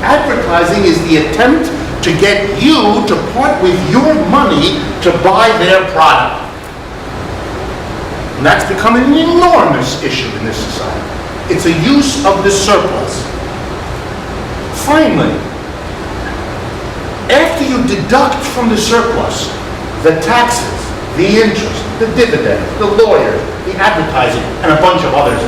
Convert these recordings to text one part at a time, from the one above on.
Advertising is the attempt to get you to part with your money to buy their product. And that's become an enormous issue in this society. It's a use of the surplus. Finally, after you deduct from the surplus the taxes, the interest, the dividend, the lawyers, the advertising, and a bunch of others,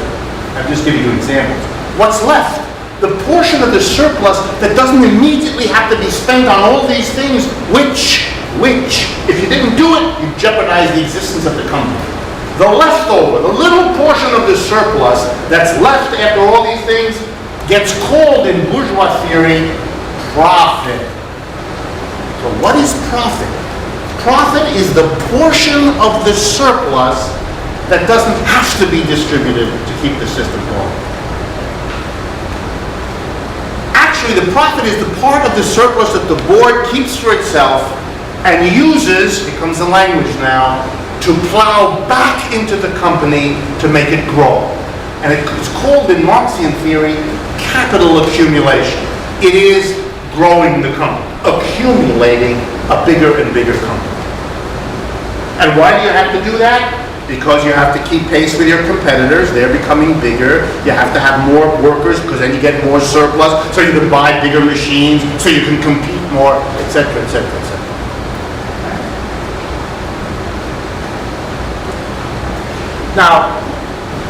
I'm just giving you examples, what's left? The portion of the surplus that doesn't immediately have to be spent on all these things, which, if you didn't do it, you jeopardize the existence of the company. The leftover, the little portion of the surplus that's left after all these things gets called in bourgeois theory profit. So what is profit? Profit is the portion of the surplus that doesn't have to be distributed to keep the system going. Actually, the profit is the part of the surplus that the board keeps for itself and uses, here comes the language now, to plow back into the company to make it grow. And it's called in Marxian theory capital accumulation. It is growing the company, accumulating a bigger and bigger company. And why do you have to do that? Because you have to keep pace with your competitors. They're becoming bigger. You have to have more workers because then you get more surplus, so you can buy bigger machines, so you can compete more, etc., etc., etc. Now,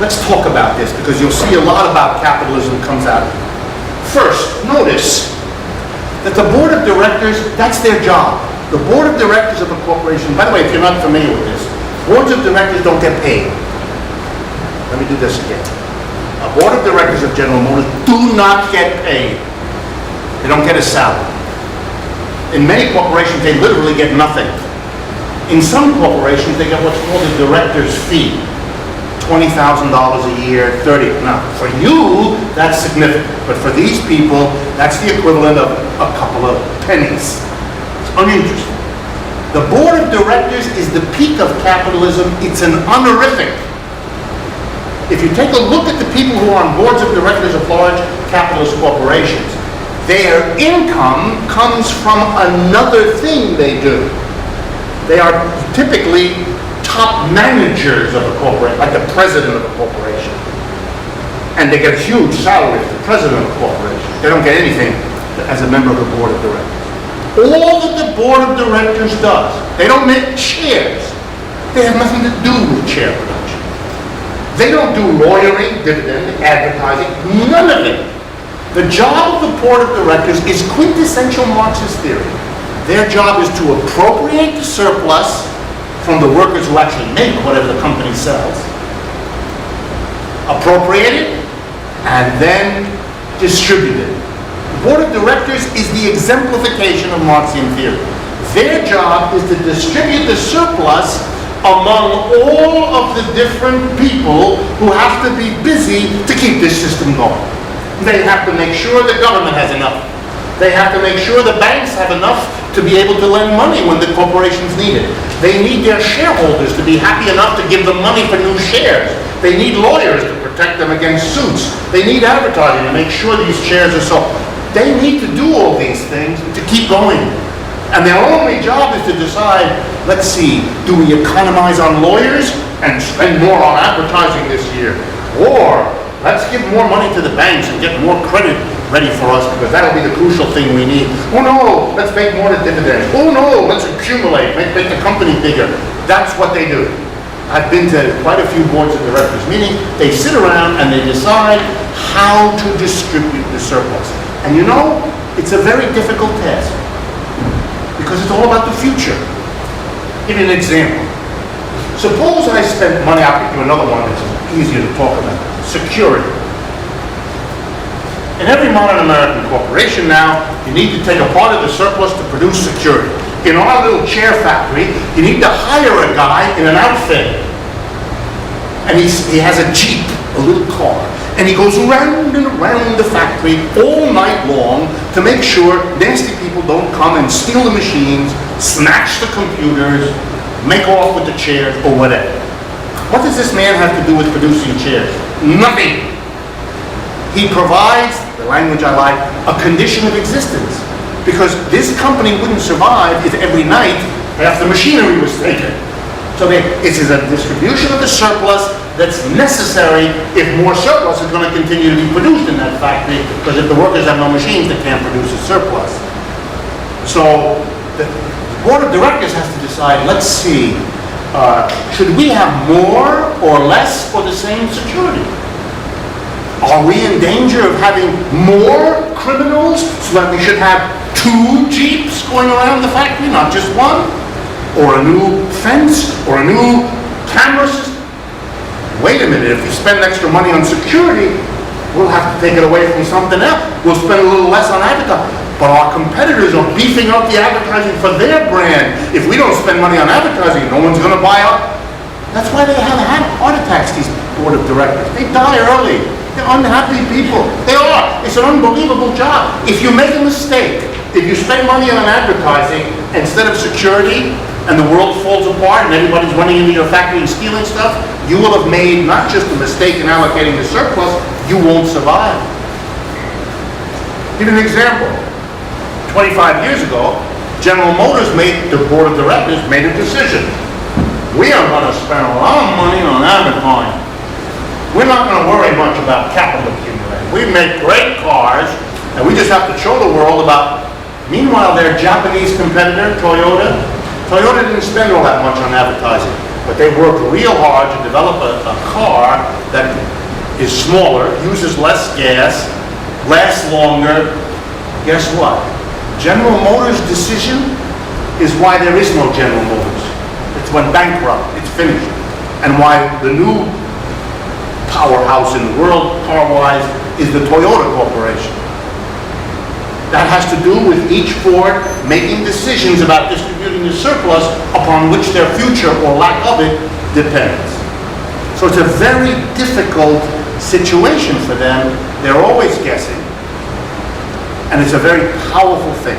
let's talk about this because you'll see a lot about capitalism comes out of it. First, notice that the board of directors, that's their job. The board of directors of a corporation, by the way, if you're not familiar with this, boards of directors don't get paid. Let me do this again. A board of directors of General Motors do not get paid. They don't get a salary. In many corporations, they literally get nothing. In some corporations, they get what's called a director's fee. $20,000 a year, 30. Now, for you, that's significant. But for these people, that's the equivalent of a couple of pennies. It's uninteresting. The board of directors is the peak of capitalism. It's an honorific. If you take a look at the people who are on boards of directors of large capitalist corporations, their income comes from another thing they do. They are typically top managers of a corporation, like the president of a corporation. And they get a huge salary as the president of a corporation. They don't get anything as a member of the board of directors. All that the board of directors does, they don't make chairs. They have nothing to do with chair production. They don't do lawyering, dividend, advertising, none of it. The job of the board of directors is quintessential Marxist theory. Their job is to appropriate the surplus from the workers who actually make whatever the company sells, appropriate it, and then distribute it. The board of directors is the exemplification of Marxian theory. Their job is to distribute the surplus among all of the different people who have to be busy to keep this system going. They have to make sure the government has enough. They have to make sure the banks have enough to be able to lend money when the corporations need it. They need their shareholders to be happy enough to give them money for new shares. They need lawyers to protect them against suits. They need advertising to make sure these shares are sold. They need to do all these things to keep going. And their only job is to decide, let's see, do we economize on lawyers and spend more on advertising this year? Or let's give more money to the banks and get more credit ready for us because that'll be the crucial thing we need. Oh no, let's make more to dividends. Oh no, let's accumulate, make the company bigger. That's what they do. I've been to quite a few boards of directors meetings. They sit around and they decide how to distribute the surplus. And you know, it's a very difficult task because it's all about the future. Give you an example. Suppose I spent money, I'll give you another one that's easier to talk about. Security. In every modern American corporation now, you need to take a part of the surplus to produce security. In our little chair factory, you need to hire a guy in an outfit. And he has a Jeep, a little car. And he goes around and around the factory all night long to make sure nasty people don't come and steal the machines, snatch the computers, make off with the chairs, or whatever. What does this man have to do with producing chairs? Nothing. He provides the language I like, a condition of existence. Because this company wouldn't survive if every night half the machinery was taken. So it is a distribution of the surplus that's necessary if more surplus is going to continue to be produced in that factory, because if the workers have no machines, they can't produce a surplus. So the board of directors has to decide, let's see, should we have more or less for the same security? Are we in danger of having more criminals so that we should have 2 jeeps going around the factory, not just one? Or a new fence, or a new camera system? Wait a minute, if we spend extra money on security, we'll have to take it away from something else. We'll spend a little less on advertising. But our competitors are beefing up the advertising for their brand. If we don't spend money on advertising, no one's going to buy up. That's why they have had heart attacks, these board of directors. They die early. They're unhappy people. They are. It's an unbelievable job. If you make a mistake, if you spend money on advertising instead of security, and the world falls apart and everybody's running into your factory and stealing stuff, you will have made not just a mistake in allocating the surplus, you won't survive. Give an example. 25 years ago, General Motors the board of directors made a decision. We are going to spend a lot of money on advertising. We're not going to worry much about capital accumulation. We make great cars, and we just have to show the world about. Meanwhile, their Japanese competitor, Toyota didn't spend all that much on advertising, but they worked real hard to develop a car that is smaller, uses less gas, lasts longer. Guess what? General Motors' decision is why there is no General Motors. It's went bankrupt. It's finished. And why the new powerhouse in the world, car-wise, is the Toyota Corporation. That has to do with each Ford making decisions about distributing the surplus upon which their future or lack of it depends. So it's a very difficult situation for them. They're always guessing. And it's a very powerful thing.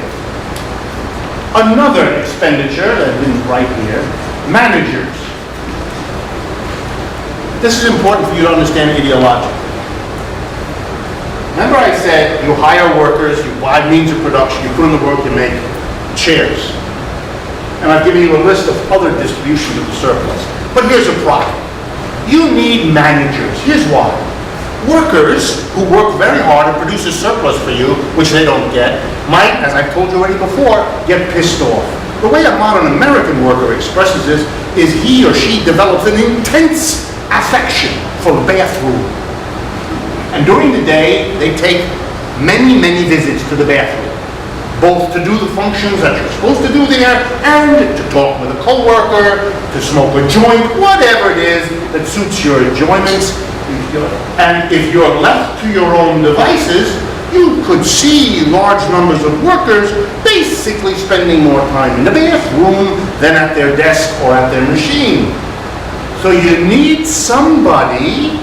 Another expenditure that I didn't write here, managers. This is important for you to understand ideologically. Remember I said you hire workers, you buy means of production, you put in the work, you make chairs. And I've given you a list of other distributions of the surplus. But here's a problem. You need managers. Here's why. Workers who work very hard and produce a surplus for you, which they don't get, might, as I've told you already before, get pissed off. The way a modern American worker expresses this is he or she develops an intense affection for the bathroom. And during the day, they take many, many visits to the bathroom, both to do the functions that you're supposed to do there and to talk with a coworker, to smoke a joint, whatever it is that suits your enjoyments. And if you're left to your own devices, you could see large numbers of workers basically spending more time in the bathroom than at their desk or at their machine. So you need somebody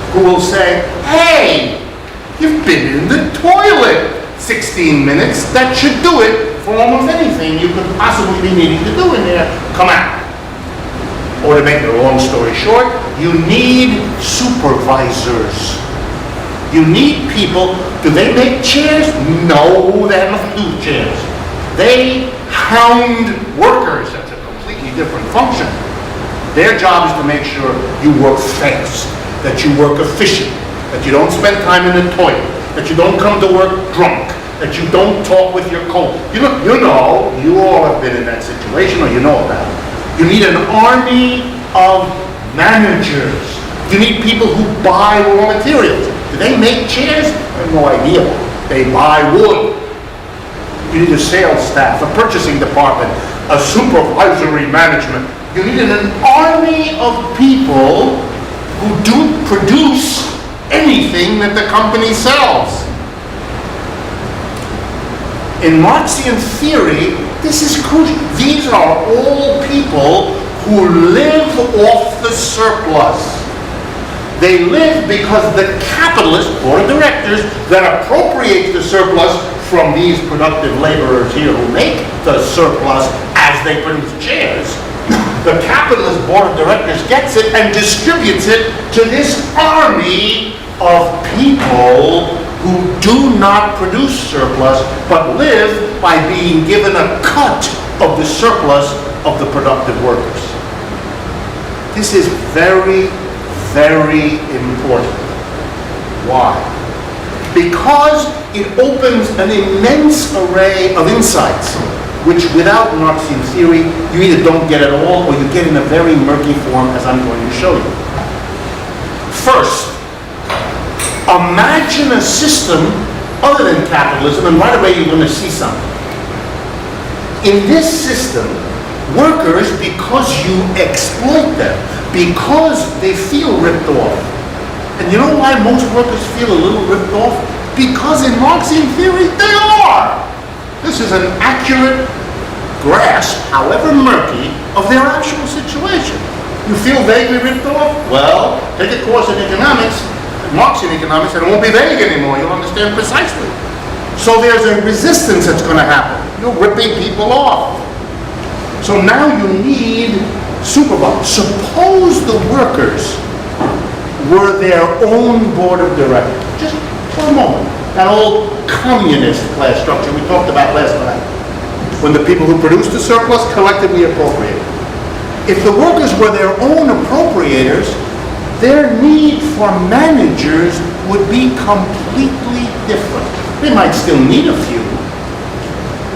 who will say, hey, you've been in the toilet 16 minutes. That should do it for almost anything you could possibly be needing to do in there. Come out. Or to make a long story short, you need supervisors. You need people. Do they make chairs? No, they have nothing to do with chairs. They hound workers. That's a completely different function. Their job is to make sure you work fast, that you work efficient, that you don't spend time in the toilet, that you don't come to work drunk, that you don't talk with your coworker. You all have been in that situation, or you know about it. You need an army of managers. You need people who buy raw materials. Do they make chairs? I have no idea. They buy wood. You need a sales staff, a purchasing department, a supervisory management. You need an army of people who don't produce anything that the company sells. In Marxian theory, this is crucial. These are all people who live off the surplus. They live because the capitalist board of directors that appropriates the surplus from these productive laborers here who make the surplus as they produce chairs, the capitalist board of directors gets it and distributes it to this army of people who do not produce surplus, but live by being given a cut of the surplus of the productive workers. This is very, very important. Why? Because it opens an immense array of insights, which without Marxian theory, you either don't get at all or you get in a very murky form, as I'm going to show you. First, imagine a system other than capitalism, and right away you're going to see something. In this system, workers, because you exploit them, because they feel ripped off. And you know why most workers feel a little ripped off? Because in Marxian theory, they are. This is an accurate grasp, however murky, of their actual situation. You feel vaguely ripped off? Well, take a course in economics, Marxian economics, and it won't be vague anymore. You'll understand precisely. So there's a resistance that's going to happen. You're ripping people off. So now you need supervisors. Suppose the workers were their own board of directors. Just for a moment. That old communist class structure we talked about last night. When the people who produced the surplus collectively appropriated. If the workers were their own appropriators, their need for managers would be completely different. They might still need a few,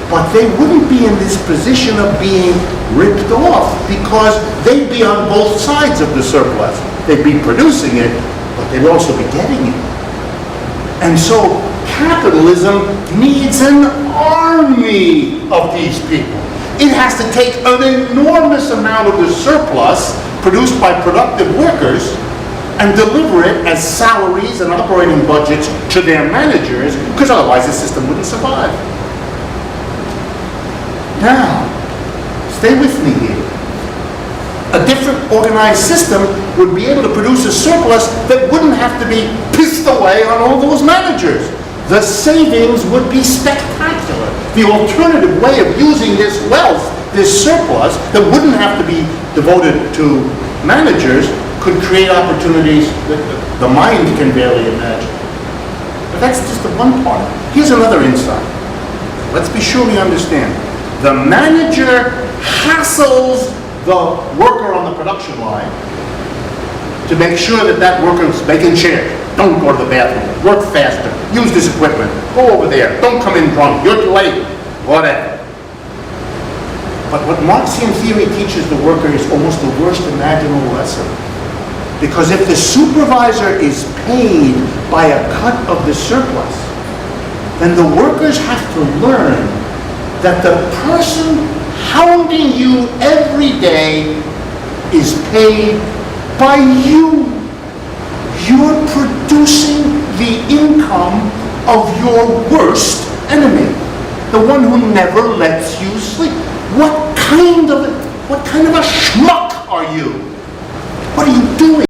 but they wouldn't be in this position of being ripped off because they'd be on both sides of the surplus. They'd be producing it, but they'd also be getting it. And so capitalism needs an army of these people. It has to take an enormous amount of the surplus produced by productive workers and deliver it as salaries and operating budgets to their managers, because otherwise the system wouldn't survive. Now, stay with me here. A different organized system would be able to produce a surplus that wouldn't have to be pissed away on all those managers. The savings would be spectacular. The alternative way of using this wealth, this surplus, that wouldn't have to be devoted to managers, could create opportunities that the mind can barely imagine. But that's just the one part. Here's another insight. Let's be sure we understand. The manager hassles the worker on the production line to make sure that that worker is making chairs. Don't go to the bathroom. Work faster. Use this equipment. Go over there. Don't come in drunk. You're late. Whatever. But what Marxian theory teaches the worker is almost the worst imaginable lesson. Because if the supervisor is paid by a cut of the surplus, then the workers have to learn that the person hounding you every day is paid by you. You're producing the income of your worst enemy, the one who never lets you sleep. What kind of a schmuck are you? What are you doing?